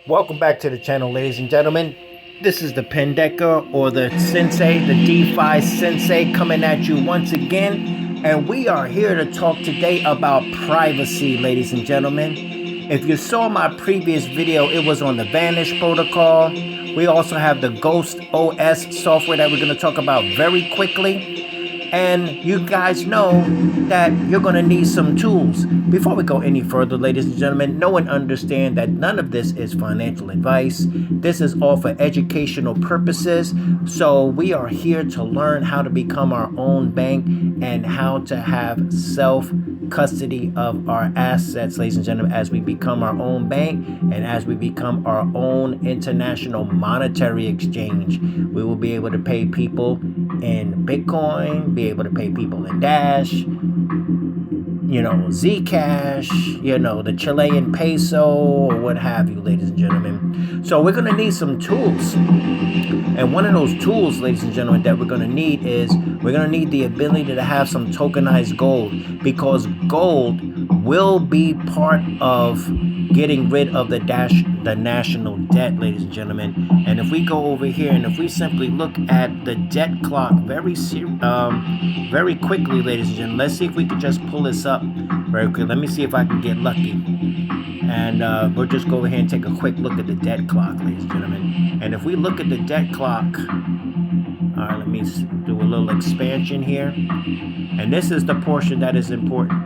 Welcome back to the channel, ladies and gentlemen. This is the Pendecker, or the Sensei, the DeFi Sensei, coming at you once again. And we are here to talk today about privacy, ladies and gentlemen. If you saw my previous video, it was on the Vanish protocol. We also have the Ghost OS software that we're going to talk about very quickly. And you guys know that you're going to need some tools. Before we go any further, ladies and gentlemen, know and understand that none of this is financial advice. This is all for educational purposes. So we are here to learn how to become our own bank and how to have self-custody of our assets, ladies and gentlemen, as we become our own bank and as we become our own international monetary exchange. We will be able to pay people in Bitcoin, be able to pay people in Dash, Zcash, the Chilean peso, or what have you, ladies and gentlemen. So we're going to need some tools. And one of those tools, ladies and gentlemen, that we're going to need is we're going to need the ability to have some tokenized gold, because gold will be part of getting rid of the national debt, ladies and gentlemen. And if we go over here and if we simply look at the debt clock very quickly, ladies and gentlemen, let's see if we can just pull this up very quickly. Let me see if I can get lucky. And we'll just go over here and take a quick look at the debt clock, ladies and gentlemen. And if we look at the debt clock, all right, let me do a little expansion here. And this is the portion that is important.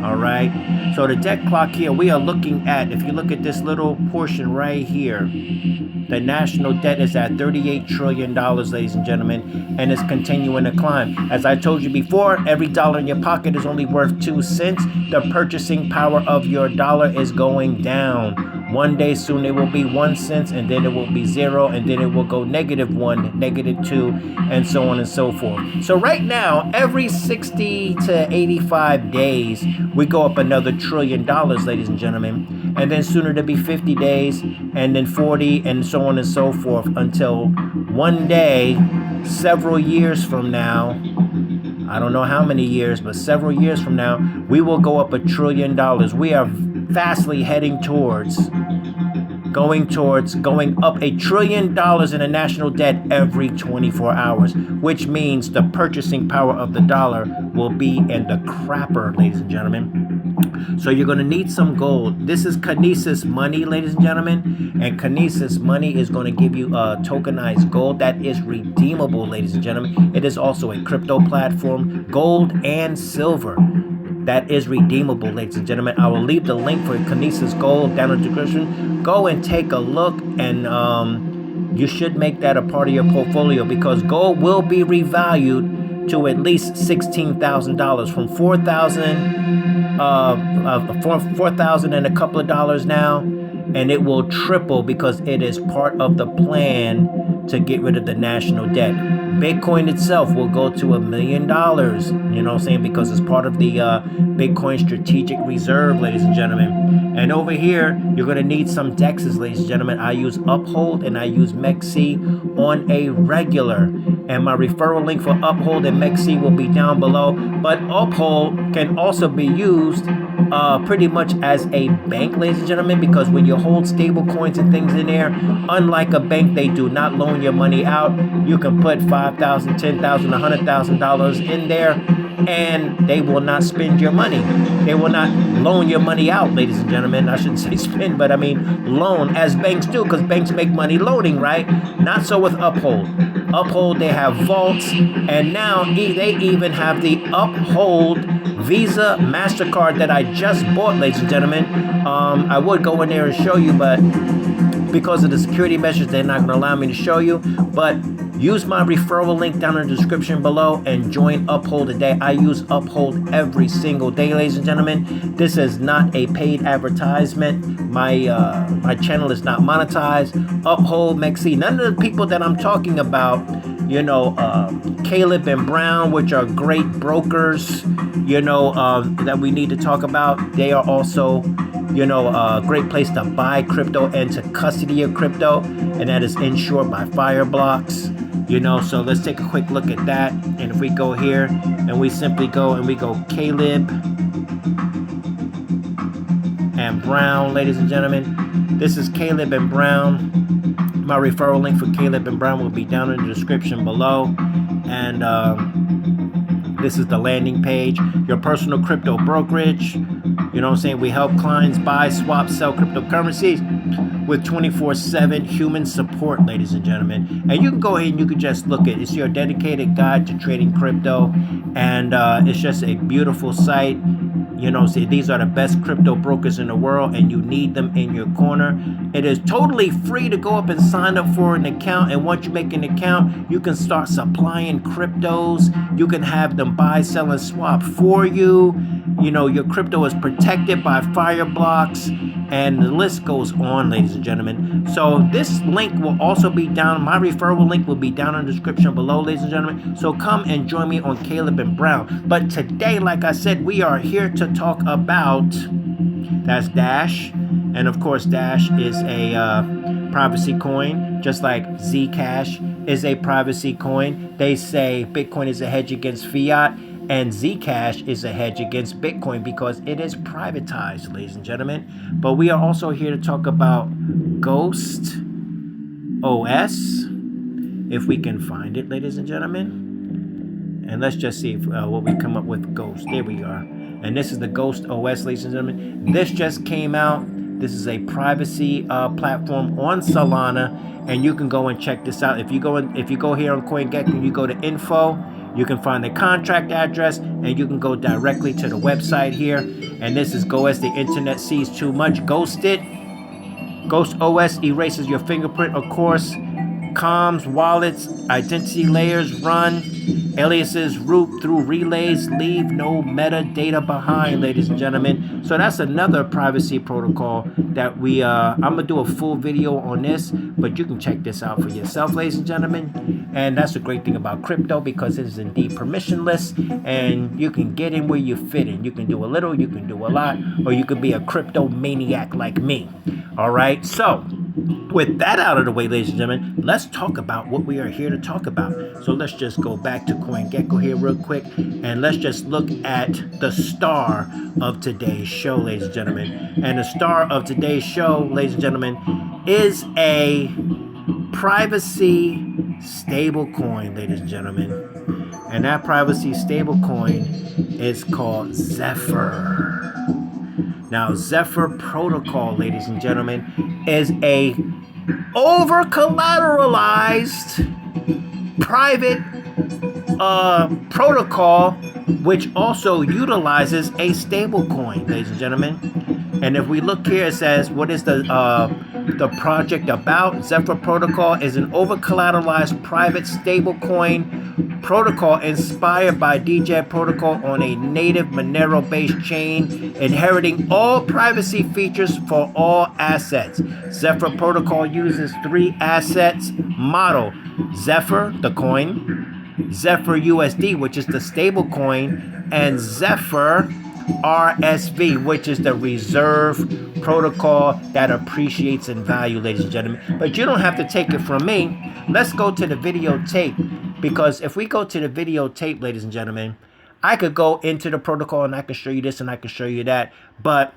All right, so the debt clock here, we are looking at, if you look at this little portion right here, the national debt is at $38 trillion, ladies and gentlemen, and it's continuing to climb. As I told you before, every dollar in your pocket is only worth 2 cents. The purchasing power of your dollar is going down. One day soon it will be 1 cent, and then it will be 0, and then it will go -1, -2, and so on and so forth. So right now, every 60 to 85 days, we go up another $1 trillion, ladies and gentlemen. And then soon it'll be 50 days, and then 40, and so on and so forth, until one day, several years from now, I don't know how many years, but several years from now, we will go up $1 trillion. We are fastly heading towards going up $1 trillion in the national debt every 24 hours, which means the purchasing power of the dollar will be in the crapper, ladies and gentlemen. So you're going to need some gold. This is KINESYS money, ladies and gentlemen, and KINESYS money is going to give you tokenized gold that is redeemable, ladies and gentlemen. It is also a crypto platform, gold and silver, that is redeemable, ladies and gentlemen. I will leave the link for KINESYS Gold down in the description. Go and take a look, and you should make that a part of your portfolio, because gold will be revalued to at least $16,000 from $4,000 and a couple of dollars now, and it will triple because it is part of the plan to get rid of the national debt. Bitcoin itself will go to $1 million, you know what I'm saying, because it's part of the Bitcoin strategic reserve, ladies and gentlemen. And over here, you're going to need some DEXs, ladies and gentlemen. I use Uphold and I use MEXC on a regular. And my referral link for Uphold and MEXC will be down below. But Uphold can also be used pretty much as a bank, ladies and gentlemen, because when you hold stable coins and things in there, unlike a bank, they do not loan your money out. You can put $5,000, $10,000, $100,000 in there, and they will not spend your money. They will not loan your money out, ladies and gentlemen. I shouldn't say spend, but I mean loan, as banks do, because banks make money loaning, right? Not so with Uphold. Uphold, they have vaults, and now they even have the Uphold Visa MasterCard that I just bought, ladies and gentlemen. I would go in there and show you, but because of the security measures, they're not going to allow me to show you. But use my referral link down in the description below and join Uphold today. I use Uphold every single day, ladies and gentlemen. This is not a paid advertisement. My channel is not monetized. Uphold, MEXC, none of the people that I'm talking about, Caleb and Brown, which are great brokers, that we need to talk about. They are also a great place to buy crypto and to custody your crypto, and that is insured by Fireblocks. So let's take a quick look at that. And if we go here and we simply go and we go Caleb and and Brown, ladies and gentlemen. This is Caleb and Brown. My referral link for Caleb and Brown will be down in the description below. And this is the landing page. Your personal crypto brokerage. You know what I'm saying? We help clients buy, swap, sell cryptocurrencies with 24/7 human support, ladies and gentlemen. And you can go ahead and you can just look at it. It's your dedicated guide to trading crypto. And it's just a beautiful site. You know, see, these are the best crypto brokers in the world, and you need them in your corner. It is totally free to go up and sign up for an account. And once you make an account, you can start supplying cryptos. You can have them buy, sell, and swap for you. You know, your crypto is protected by fire blocks, and the list goes on, ladies and gentlemen. So this link will also be down. My referral link will be down in the description below, ladies and gentlemen. So come and join me on Caleb and Brown. But today, like I said, we are here to talk about, that's Dash. And of course, Dash is a privacy coin, just like Zcash is a privacy coin. They say Bitcoin is a hedge against fiat, and Zcash is a hedge against Bitcoin because it is privatized, ladies and gentlemen. But we are also here to talk about Ghost OS, if we can find it, ladies and gentlemen. And let's just see if, what we come up with. Ghost. There we are. And this is the Ghost OS, ladies and gentlemen. This just came out. This is a privacy platform on Solana, and you can go and check this out. If you go here on CoinGecko, you go to info. You can find the contract address, and you can go directly to the website here. And this is Go as the internet sees too much. Ghost it. Ghost OS erases your fingerprint, of course. Comms, wallets, identity layers run. Aliases route through relays, leave no metadata behind, ladies and gentlemen. So that's another privacy protocol that I'm gonna do a full video on this, but you can check this out for yourself, ladies and gentlemen. And that's the great thing about crypto, because it is indeed permissionless, and you can get in where you fit in. You can do a little, you can do a lot, or you could be a crypto maniac like me. All right, so with that out of the way, ladies and gentlemen, let's talk about what we are here to talk about. So let's just go back to CoinGecko here real quick, and let's just look at the star of today's show, ladies and gentlemen. And the star of today's show, ladies and gentlemen, is a privacy stablecoin, ladies and gentlemen. And that privacy stablecoin is called Zephyr. Now, Zephyr protocol, ladies and gentlemen, is a over-collateralized private protocol, which also utilizes a stablecoin, ladies and gentlemen. And if we look here, it says, what is the project about? Zephyr protocol is an over-collateralized private stablecoin protocol inspired by DJ protocol on a native Monero-based chain, inheriting all privacy features for all assets. Zephyr protocol uses 3 assets model: Zephyr, the coin; Zephyr USD, which is the stable coin; and Zephyr RSV, which is the reserve protocol that appreciates in value, ladies and gentlemen. But you don't have to take it from me. Let's go to the videotape, because if we go to the videotape, ladies and gentlemen, I could go into the protocol and I can show you this and I can show you that. But,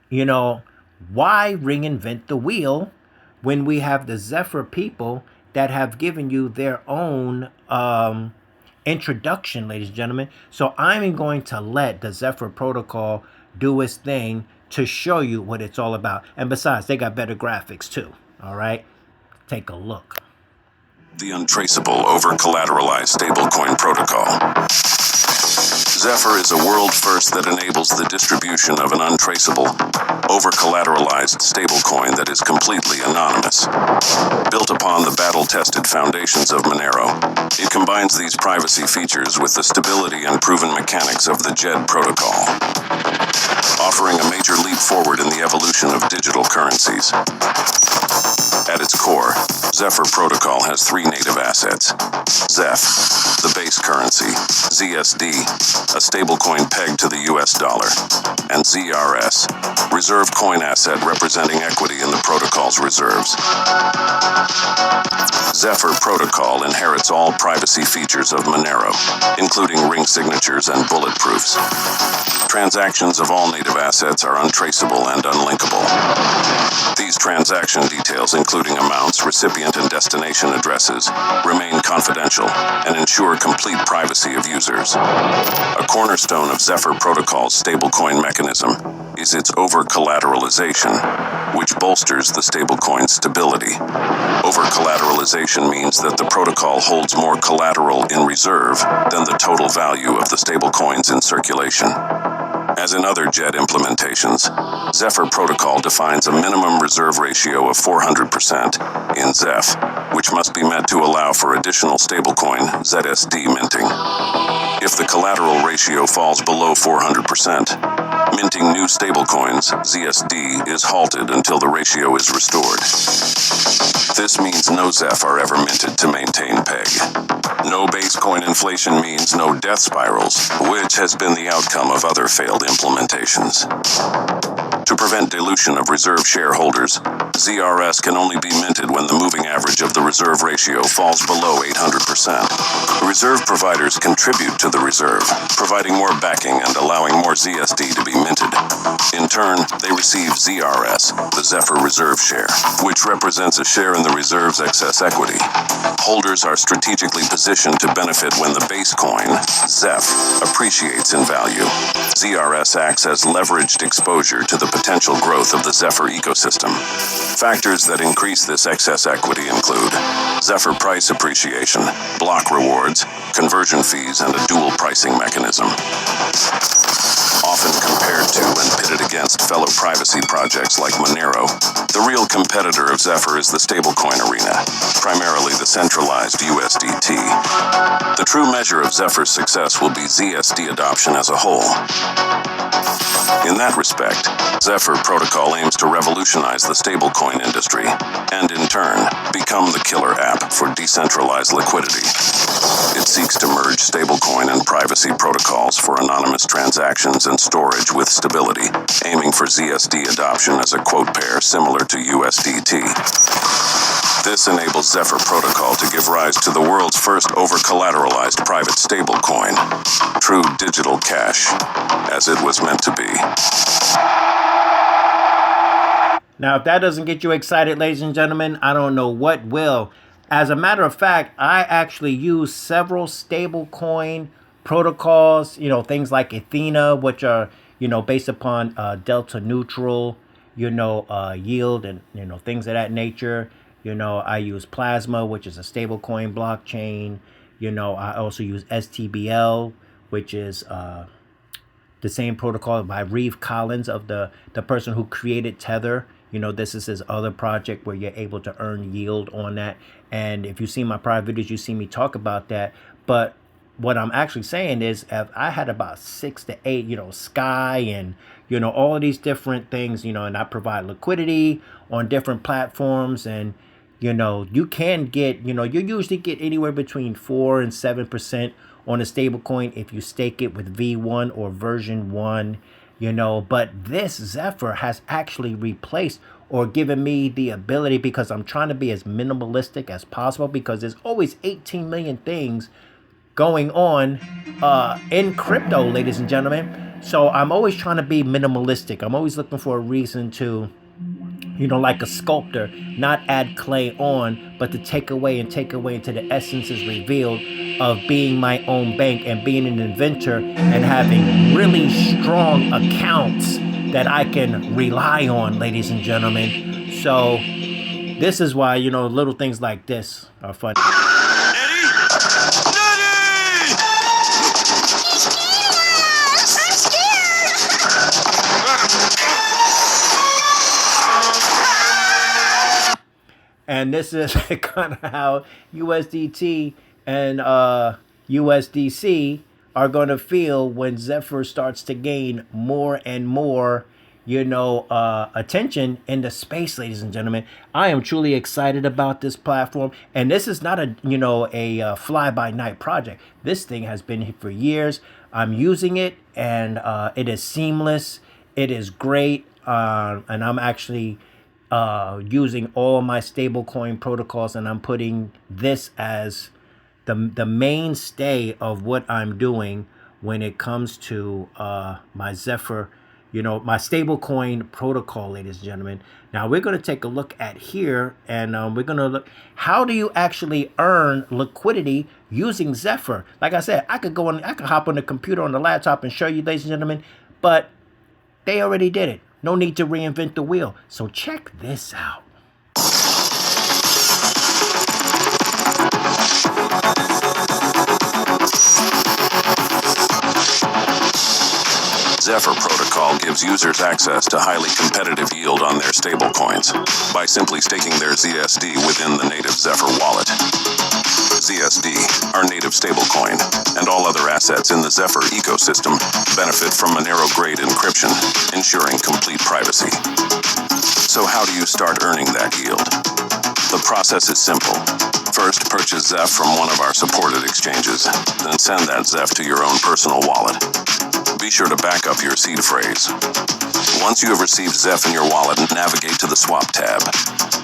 you know, why reinvent the wheel when we have the Zephyr people that have given you their own introduction, ladies and gentlemen? So I'm going to let the Zephyr protocol do its thing to show you what it's all about. And besides, they got better graphics too. All right, take a look. The untraceable over-collateralized stablecoin protocol. Zephyr is a world first that enables the distribution of an untraceable, over-collateralized stablecoin that is completely anonymous. Built upon the battle-tested foundations of Monero, it combines these privacy features with the stability and proven mechanics of the JED protocol, offering a major leap forward in the evolution of digital currencies. At its core, Zephyr Protocol has three native assets: Zeph, the base currency, ZSD, a stablecoin pegged to the US dollar, and ZRS, reserve coin asset representing equity in the protocol's reserves. Zephyr Protocol inherits all privacy features of Monero, including ring signatures and bulletproofs. Transactions of all native assets are untraceable and unlinkable. These transaction details, including amounts, recipient and destination addresses, remain confidential and ensure complete privacy of users. A cornerstone of Zephyr Protocol's stablecoin mechanism is its over-collateralization, which bolsters the stablecoin's stability. Over-collateralization means that the protocol holds more collateral in reserve than the total value of the stablecoins in circulation. As in other JET implementations, Zephyr Protocol defines a minimum reserve ratio of 400% in Zeph, which must be met to allow for additional stablecoin ZSD minting. If the collateral ratio falls below 400%, minting new stablecoins, ZSD, is halted until the ratio is restored. This means no Zeph are ever minted to maintain peg. No base coin inflation means no death spirals, which has been the outcome of other failed implementations. To prevent dilution of reserve shareholders, ZRS can only be minted when the moving average of the reserve ratio falls below 800%. Reserve providers contribute to the reserve, providing more backing and allowing more ZSD to be minted. In turn, they receive ZRS, the Zephyr Reserve Share, which represents a share in the reserve's excess equity. Holders are strategically positioned to benefit when the base coin, Zeph, appreciates in value. ZRS acts as leveraged exposure to the potential growth of the Zephyr ecosystem. Factors that increase this excess equity include Zephyr price appreciation, block rewards, conversion fees, and a dual pricing mechanism. Often compared to and pitted against fellow privacy projects like Monero, the real competitor of Zephyr is the stablecoin arena, primarily the centralized USDT. The true measure of Zephyr's success will be ZSD adoption as a whole. In that respect, Zephyr Protocol aims to revolutionize the stablecoin industry and, in turn, become the killer app for decentralized liquidity. It seeks to merge stablecoin and privacy protocols for anonymous transactions and storage with stability, aiming for ZSD adoption as a quote pair similar to USDT. This enables Zephyr Protocol to give rise to the world's first over-collateralized private stablecoin, true digital cash, as it was meant to be. Now, if that doesn't get you excited, ladies and gentlemen, I don't know what will. As a matter of fact, I actually use several stablecoin protocols, things like Athena, which are, based upon delta neutral, yield and, things of that nature. I use Plasma, which is a stablecoin blockchain. I also use STBL, which is the same protocol by Reeve Collins, of the person who created Tether. This is his other project where you're able to earn yield on that. And if you see my prior videos, you see me talk about that. But what I'm actually saying is, if I had about 6 to 8, Sky and, all of these different things, and I provide liquidity on different platforms. And, you can get, you usually get anywhere between 4 and 7% on a stablecoin if you stake it with V1 or version 1. But this Zephyr has actually replaced or given me the ability, because I'm trying to be as minimalistic as possible, because there's always 18 million things going on in crypto, ladies and gentlemen. So I'm always trying to be minimalistic. I'm always looking for a reason to, like a sculptor, not add clay on, but to take away until the essence is revealed of being my own bank and being an inventor and having really strong accounts that I can rely on, ladies and gentlemen. So this is why, little things like this are funny. And this is kind of how USDT and USDC are going to feel when Zephyr starts to gain more and more, attention in the space, ladies and gentlemen. I am truly excited about this platform, and this is not a fly by night project. This thing has been here for years. I'm using it, and it is seamless. It is great, and I'm actually using all my stablecoin protocols, and I'm putting this as the mainstay of what I'm doing when it comes to my Zephyr, my stablecoin protocol, ladies and gentlemen. Now we're going to take a look at here, and we're going to look, how do you actually earn liquidity using Zephyr? Like I said, I could hop on the computer, on the laptop, and show you, ladies and gentlemen, but they already did it. No need to reinvent the wheel. So check this out. Zephyr protocol gives users access to highly competitive yield on their stablecoins by simply staking their ZSD within the native Zephyr wallet. ZSD, our native stablecoin, and all other assets in the Zephyr ecosystem benefit from Monero-grade encryption, ensuring complete privacy. So how do you start earning that yield? The process is simple. First, purchase Zeph from one of our supported exchanges, then send that Zeph to your own personal wallet. Be sure to back up your seed phrase. Once you have received Zeph in your wallet, navigate to the Swap tab.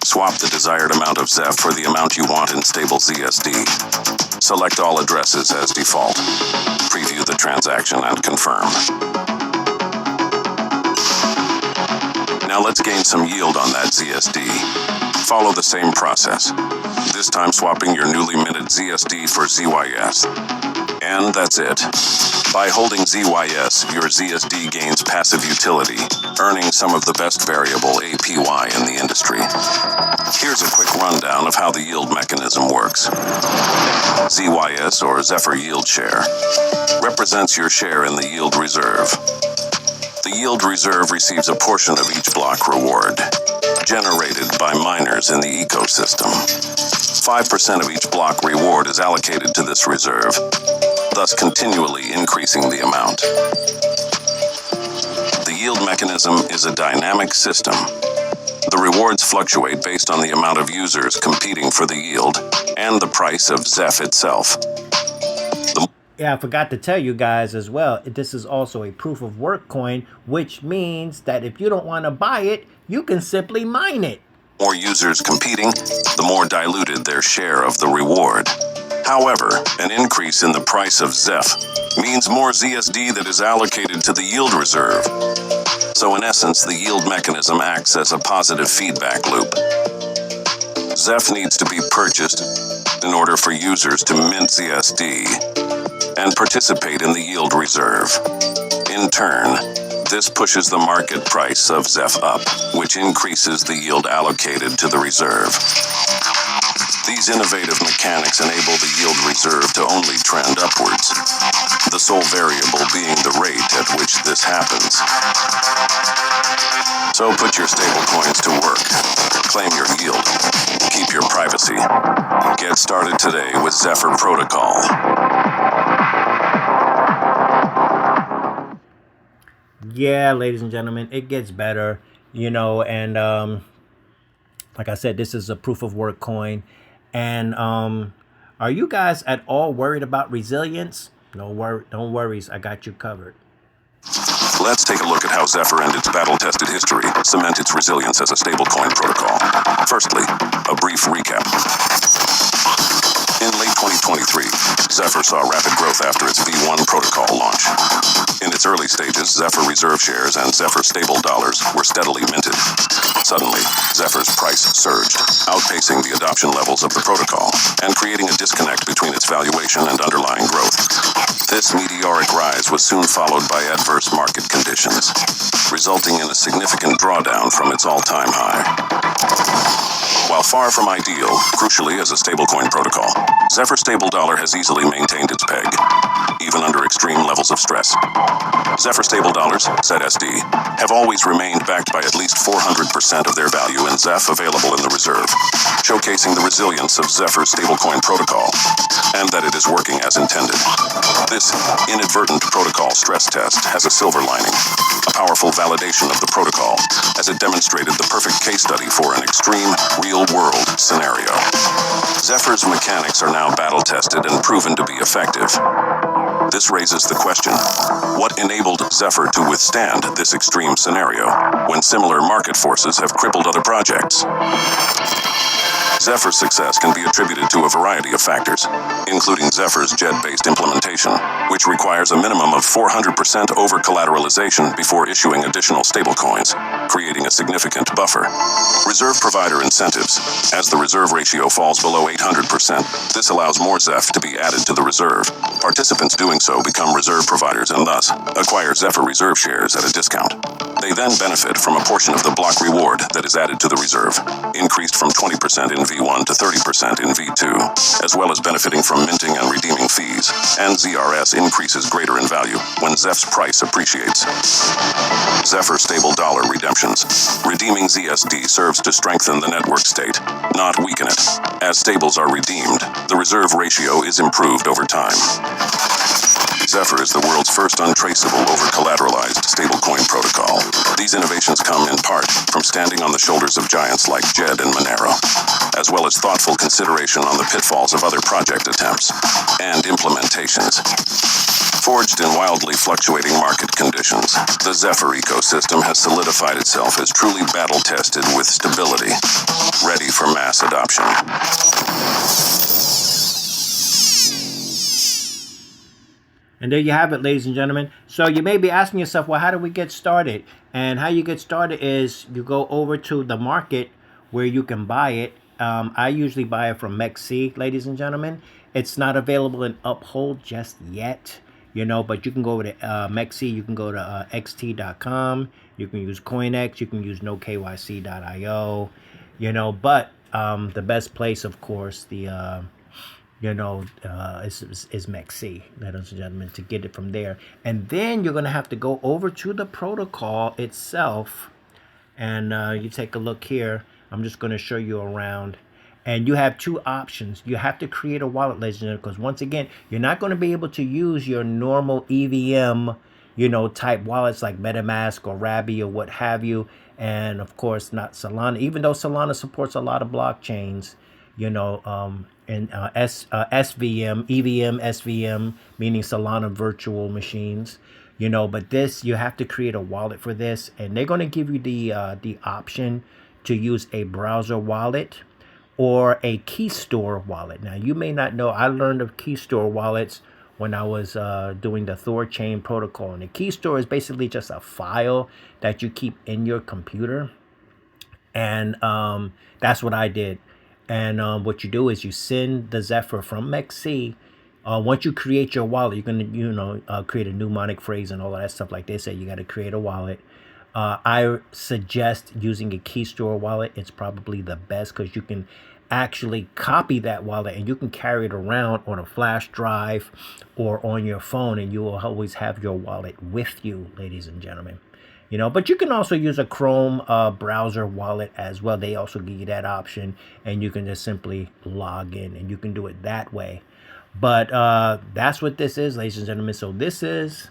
Swap the desired amount of Zeph for the amount you want in stable ZSD. Select all addresses as default. Preview the transaction and confirm. Now let's gain some yield on that ZSD. Follow the same process, this time swapping your newly minted ZSD for ZYS. And that's it. By holding ZYS, your ZSD gains passive utility, earning some of the best variable APY in the industry. Here's a quick rundown of how the yield mechanism works. ZYS, or Zephyr Yield Share, represents your share in the yield reserve. The yield reserve receives a portion of each block reward, generated by miners in the ecosystem. 5% of each block reward is allocated to this reserve, thus continually increasing the amount. The yield mechanism is a dynamic system. The rewards fluctuate based on the amount of users competing for the yield and the price of Zeph itself. Yeah, I forgot to tell you guys as well, this is also a proof of work coin, which means that if you don't want to buy it, you can simply mine it. More users competing, the more diluted their share of the reward. However, an increase in the price of Zeph means more ZSD that is allocated to the yield reserve. So in essence, the yield mechanism acts as a positive feedback loop. Zeph needs to be purchased in order for users to mint ZSD and participate in the yield reserve. In turn, this pushes the market price of Zeph up, which increases the yield allocated to the reserve. These innovative mechanics enable the yield reserve to only trend upwards, the sole variable being the rate at which this happens. So put your stablecoins to work, claim your yield, keep your privacy. Get started today with Zephyr Protocol. Yeah, ladies and gentlemen, it gets better, and like I said, this is a proof of work coin. And are you guys at all worried about resilience? No worries, I got you covered. Let's take a look at how Zephyr and its battle-tested history cement its resilience as a stablecoin protocol. Firstly, a brief recap. In late 2023, Zephyr saw rapid growth after its V1 protocol launch. In its early stages, Zephyr reserve shares and Zephyr stable dollars were steadily minted. Suddenly, Zephyr's price surged, outpacing the adoption levels of the protocol and creating a disconnect between its valuation and underlying growth. This meteoric rise was soon followed by adverse market conditions, resulting in a significant drawdown from its all-time high. While Far from ideal, crucially as a stablecoin protocol, Zephyr Stable Dollar has easily maintained its peg, even under extreme levels of stress. Zephyr Stable Dollars, ZSD, have always remained backed by at least 400% of their value in Zeph available in the reserve, showcasing the resilience of Zephyr's stablecoin protocol, and that it is working as intended. This inadvertent protocol stress test has a silver lining, a powerful validation of the protocol, as it demonstrated the perfect case study for an extreme, real-world scenario. Zephyr's mechanics are now battle-tested and proven to be effective. This raises the question, what enabled Zephyr to withstand this extreme scenario when similar market forces have crippled other projects? Zephyr's success can be attributed to a variety of factors, including Zephyr's JED-based implementation, which requires a minimum of 400% over-collateralization before issuing additional stablecoins, creating a significant buffer. Reserve provider incentives. As the reserve ratio falls below 800%, this allows more Zeph to be added to the reserve. Participants doing so become reserve providers and thus acquire Zephyr reserve shares at a discount. They then benefit from a portion of the block reward that is added to the reserve, increased from 20% in V1 to 30% in V2, as well as benefiting from minting and redeeming fees, and ZRS increases greater in value when Zeph's price appreciates. Zephyr Stable Dollar redemptions. Redeeming ZSD serves to strengthen the network state, not weaken it. As stables are redeemed, the reserve ratio is improved over time. Zephyr is the world's first untraceable over-collateralized stablecoin protocol. These innovations come in part from standing on the shoulders of giants like JED and Monero, as well as thoughtful consideration on the pitfalls of other project attempts and implementations. Forged in wildly fluctuating market conditions, the Zephyr ecosystem has solidified itself as truly battle-tested with stability, ready for mass adoption. And there you have it, ladies and gentlemen. So you may be asking yourself, well, how do we get started? And how you get started is you go over to the market where you can buy it. I usually buy it from MEXC, ladies and gentlemen. It's not available in Uphold just yet, but you can go to MEXC. You can go to xt.com. You can use CoinEx. You can use nokyc.io, but the best place, of course, is MEXC, ladies and gentlemen, to get it from there. And then you're going to have to go over to the protocol itself. And you take a look here. I'm just going to show you around. And you have two options. You have to create a wallet, ladies and gentlemen, because once again, you're not going to be able to use your normal EVM, type wallets like MetaMask or Rabby or what have you. And of course, not Solana, even though Solana supports a lot of blockchains, and SVM, EVM, SVM, meaning Solana virtual machines, but this, you have to create a wallet for this, and they're going to give you the option to use a browser wallet or a key store wallet. Now, you may not know, I learned of key store wallets when I was doing the Thorchain protocol, and the key store is basically just a file that you keep in your computer, and that's what I did. And what you do is you send the Zephyr from MEXC. Once you create your wallet, you're going to, create a mnemonic phrase and all of that stuff like they say. You got to create a wallet. I suggest using a key store wallet. It's probably the best because you can actually copy that wallet and you can carry it around on a flash drive or on your phone, and you will always have your wallet with you, ladies and gentlemen. But you can also use a Chrome browser wallet as well. They also give you that option, and you can just simply log in, and you can do it that way. But that's what this is, ladies and gentlemen. So this is,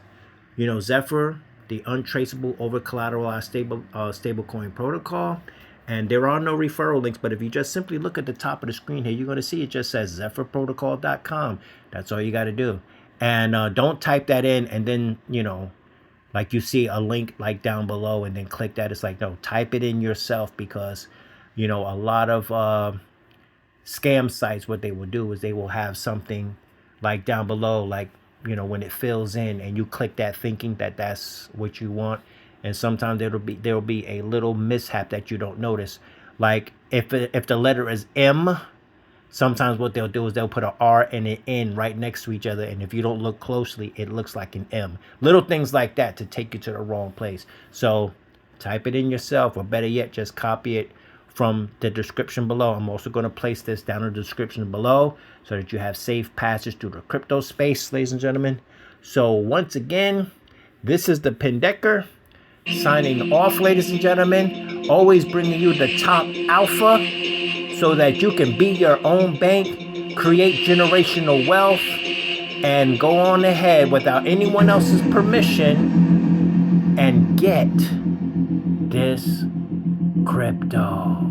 Zephyr, the untraceable over-collateralized stablecoin protocol. And there are no referral links, but if you just simply look at the top of the screen here, you're going to see it just says zephyrprotocol.com. That's all you got to do. And don't type that in and then, like you see a link like down below and then click that. It's like, no, type it in yourself, because, a lot of scam sites, what they will do is they will have something like down below, like, when it fills in and you click that thinking that that's what you want. And sometimes there'll be a little mishap that you don't notice. Like if the letter is M, sometimes what they'll do is they'll put an R and an N right next to each other. And if you don't look closely, it looks like an M. Little things like that to take you to the wrong place. So type it in yourself, or better yet, just copy it from the description below. I'm also going to place this down in the description below so that you have safe passage through the crypto space, ladies and gentlemen. So once again, this is the Pendecker signing off, ladies and gentlemen. Always bringing you the top alpha so that you can be your own bank, create generational wealth, and go on ahead without anyone else's permission and get this crypto.